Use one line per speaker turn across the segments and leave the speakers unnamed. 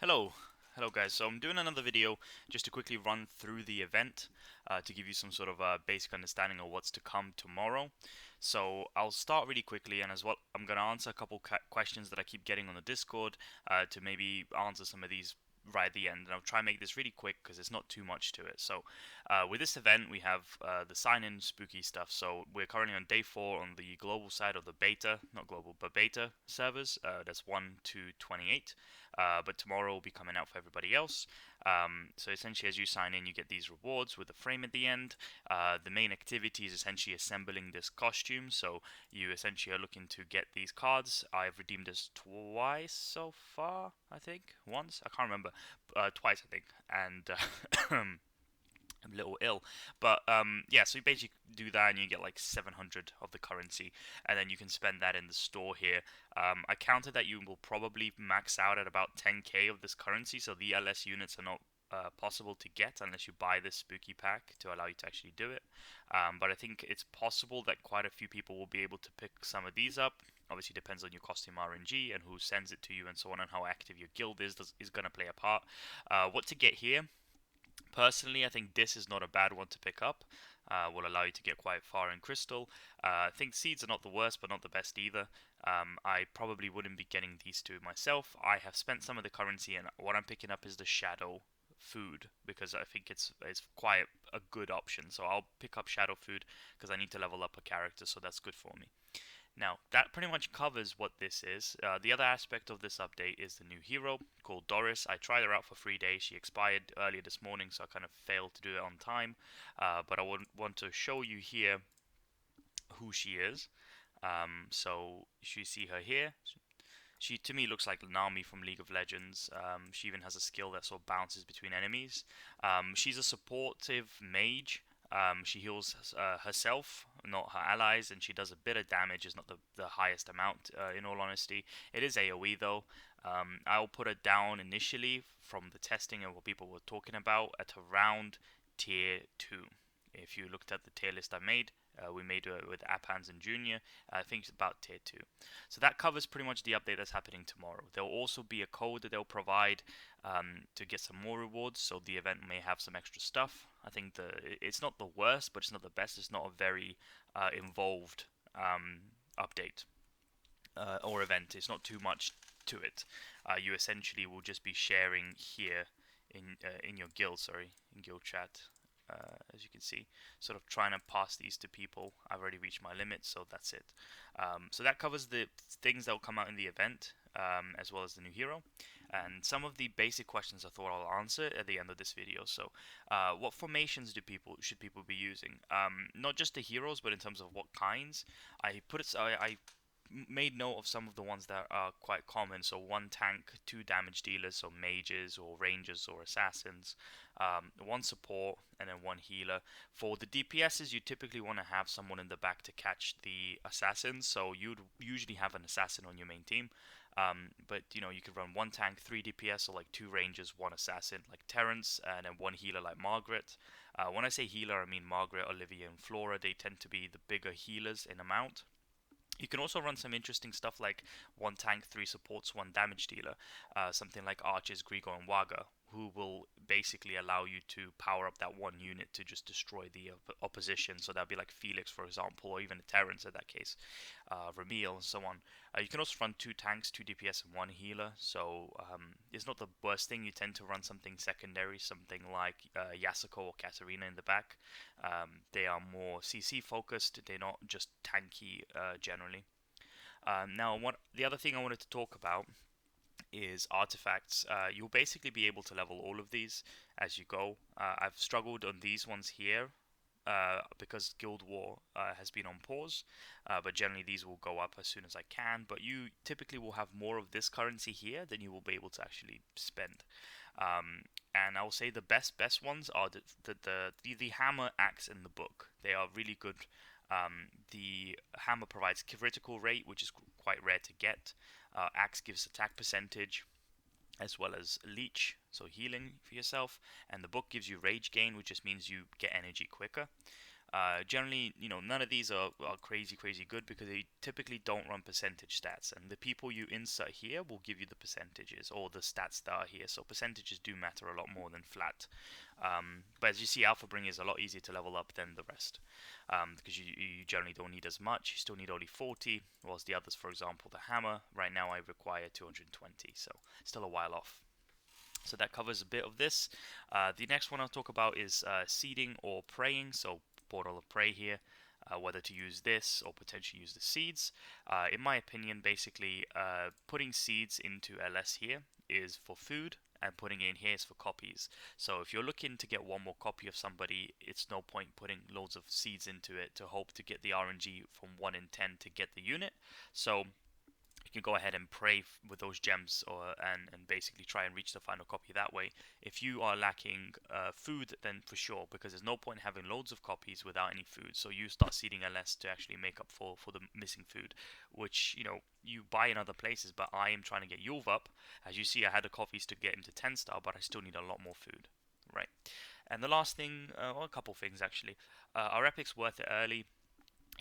Hello, hello guys. So I'm doing another video just to quickly run through the event to give you some sort of basic understanding of what's to come tomorrow. So I'll start really quickly, and as well, I'm gonna answer a couple questions that I keep getting on the Discord to maybe answer some of these right at the end, and I'll try and make this really quick because it's not too much to it. So with this event, we have the sign-in spooky stuff. So we're currently on day 4 on the global side of the beta, not global, but beta servers. That's 1 to 28. But tomorrow will be coming out for everybody else. So essentially, as you sign in, you get these rewards with a frame at the end. The main activity is essentially assembling this costume. So you essentially are looking to get these cards. I've redeemed this twice so far, I think. Once, I can't remember. Twice, I think. And I'm a little ill, but yeah. So you basically do that, and you get like 700 of the currency, and then you can spend that in the store here. I counted that you will probably max out at about 10k of this currency, so the LS units are not possible to get unless you buy this spooky pack to allow you to actually do it. But I think it's possible that quite a few people will be able to pick some of these up. Obviously, depends on your costume RNG and who sends it to you, and so on, and how active your guild is going to play a part. What to get here? Personally, I think this is not a bad one to pick up. Will allow you to get quite far in Crystal. I think seeds are not the worst, but not the best either. I probably wouldn't be getting these two myself. I have spent some of the currency, and what I'm picking up is the Shadow food because I think it's quite a good option. So I'll pick up Shadow food because I need to level up a character, so that's good for me. Now, that pretty much covers what this is. The other aspect of this update is the new hero called Doris. I tried her out for 3 days. She expired earlier this morning, so I kind of failed to do it on time. But I would want to show you here who she is. So you see her here. She to me looks like Nami from League of Legends. She even has a skill that sort of bounces between enemies. She's a supportive mage. She heals herself, not her allies, and she does a bit of damage. It's not the highest amount, in all honesty. It is AoE though. I'll put it down initially from the testing and what people were talking about at around tier 2. If you looked at the tier list I made, we made with Appans and Junior, I think it's about tier 2. So that covers pretty much the update that's happening tomorrow. There will also be a code that they'll provide to get some more rewards, so the event may have some extra stuff. I think it's not the worst, but it's not the best. It's not a very involved update or event. It's not too much to it. You essentially will just be sharing here in your guild, in guild chat. As you can see, sort of trying to pass these to people. I've already reached my limit, so that's it. So that covers the things that will come out in the event, as well as the new hero, and some of the basic questions I thought I'll answer at the end of this video. So, what formations should people be using? Not just the heroes, but in terms of what kinds. I made note of some of the ones that are quite common. So one tank, two damage dealers, so mages or rangers or assassins, one support, and then one healer. For the DPSs, you typically want to have someone in the back to catch the assassins. So you'd usually have an assassin on your main team. But you could run one tank, three DPS, or like two rangers, one assassin, like Terrence, and then one healer like Margaret. When I say healer, I mean Margaret, Olivia, and Flora. They tend to be the bigger healers in amount. You can also run some interesting stuff like one tank, three supports, one damage dealer, something like Archers, Grigor, and Waga, who will basically allow you to power up that one unit to just destroy the opposition. So that'd be like Felix, for example, or even a Terrence in that case, Ramil, and so on. You can also run two tanks, two DPS, and one healer. So it's not the worst thing. You tend to run something secondary, something like Yasuko or Katarina in the back. They are more CC focused. They're not just tanky generally. Now, the other thing I wanted to talk about is artifacts. You'll basically be able to level all of these as you go. I've struggled on these ones here because Guild War has been on pause, but generally these will go up as soon as I can. But you typically will have more of this currency here than you will be able to actually spend. And I will say the best ones are the hammer, axe, and the book. They are really good. The hammer provides critical rate, which is quite rare to get. Axe gives attack percentage, as well as leech, so healing for yourself. And the book gives you rage gain, which just means you get energy quicker. Generally, none of these are crazy good because they typically don't run percentage stats, and the people you insert here will give you the percentages or the stats that are here. So percentages do matter a lot more than flat. But as you see, Alpha Bring is a lot easier to level up than the rest, because you generally don't need as much. You still need only 40, whilst the others, for example, the hammer, right now I require 220, so still a while off. So that covers a bit of this. The next one I'll talk about is seeding or praying. So portal of prey here, whether to use this or potentially use the seeds. In my opinion, basically, putting seeds into LS here is for food, and putting it in here is for copies. So if you're looking to get one more copy of somebody, it's no point putting loads of seeds into it to hope to get the RNG from 1 in 10 to get the unit. So you can go ahead and pray with those gems, and basically try and reach the final copy that way. If you are lacking food, then for sure, because there's no point having loads of copies without any food. So you start seeding LS to actually make up for the missing food, which you buy in other places. But I am trying to get Yulv up. As you see, I had the copies to get him to 10 star, but I still need a lot more food, right? And the last thing, or a couple things actually, are epics worth it early?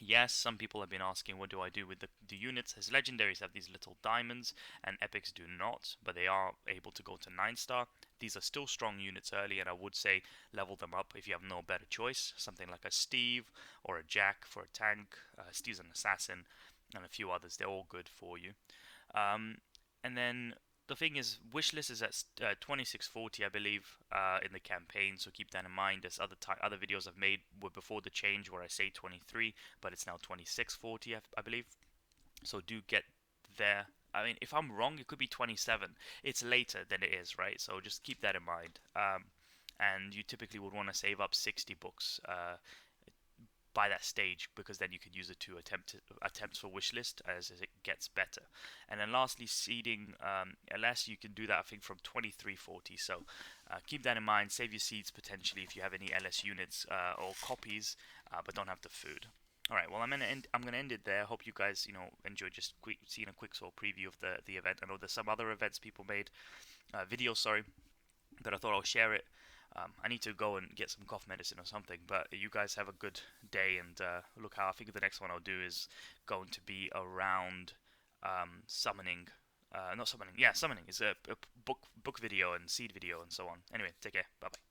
Yes, some people have been asking what do I do with the units, as legendaries have these little diamonds and epics do not, but they are able to go to 9 star. These are still strong units early, and I would say level them up if you have no better choice. Something like a Steve or a Jack for a tank. Steve's an assassin, and a few others. They're all good for you. Um, and then the thing is, wishlist is at 2640, I believe, in the campaign. So keep that in mind. There's other videos I've made were before the change where I say 23, but it's now 2640, I believe. So do get there. I mean, if I'm wrong, it could be 27. It's later than it is, right? So just keep that in mind. And you typically would want to save up 60 books by that stage, because then you can use it to attempts for wishlist as it gets better. And then lastly, seeding LS, you can do that I think from 2340. So keep that in mind. Save your seeds potentially if you have any LS units or copies, but don't have the food. All right, well, I'm gonna end it there. Hope you guys enjoyed just seeing a quick sort of preview of the event. I know there's some other events people made videos, sorry, but I thought I'll share it. I need to go and get some cough medicine or something, but you guys have a good day, and look how I think the next one I'll do is going to be around summoning. Not summoning, yeah, summoning is a book video and seed video and so on. Anyway, take care, bye bye.